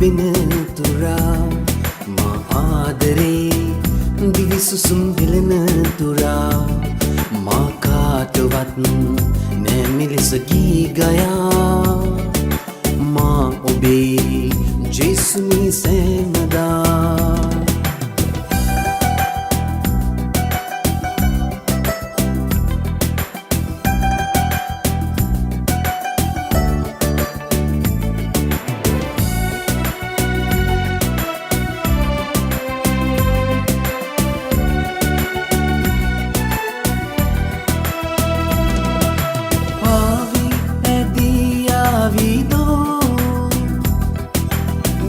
තිබෙන තුරා මා ආදරේ දිවිසුසුම් හෙළන තුරා මා කාටවත් නෑ මෙලෙස ගී ගයා මා ඔබේ ජේසුනි සෑමදා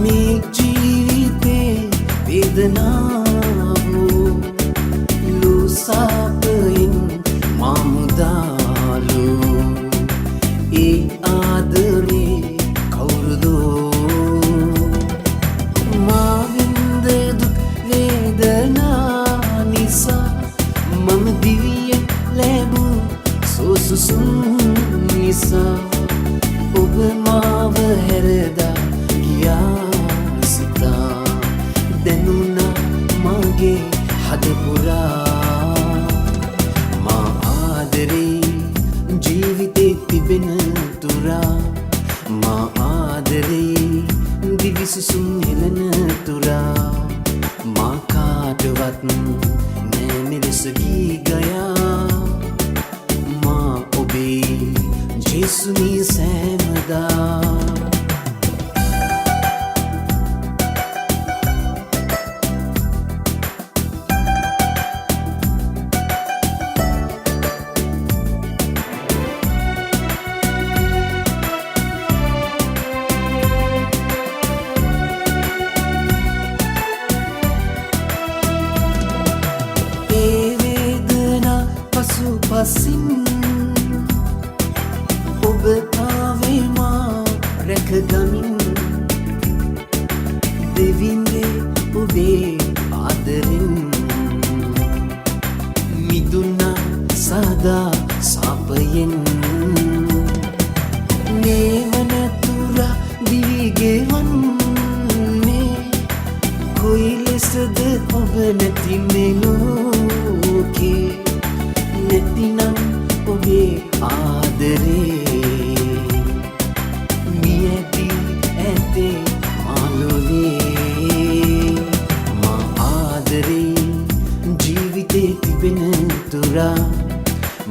මේ ජීවිතේ වේදනාව ලුසාපෙන් මාමුදාලු ඒ ආදරේ කවුරුදෝ මා වින්ද දුක් වේදනා නිසා මම දිවිය ලැබූ සෝසුසුම් නිසා ඔබ මාව හැරදා දැනුණා මගේ හදපුරා මා ආදරේ ජීවිතේ තිබෙන තුරා මා ආදරේ දිවිසුසුම් හෙළන තුරා මා කාටවත් නෑ මෙලෙස ගී ගයා මා ඔබේ ජේසුනි සෑමදා පසින් ඔබ ආවේ මා රැකගමින් දෙවිඳේ ඔබේ ආදරෙන් මිදුණා සදා සාපයෙන් නේවන තුරා දිවිගෙවන්නේ කොයි ලෙසද ඔබ නැති මේ ලෝකේ නැතිනම් ඔබේ ආදරේ මියැති ඇතේ මාලොවේ මා ආදරේ ජීවිතේ තිබෙන තුරා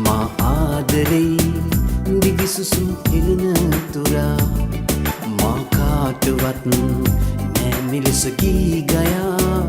මා ආදරේ දිවිසුසුම් හෙළන තුරා මා කාටවත් නෑ මෙලෙස ගී ගයා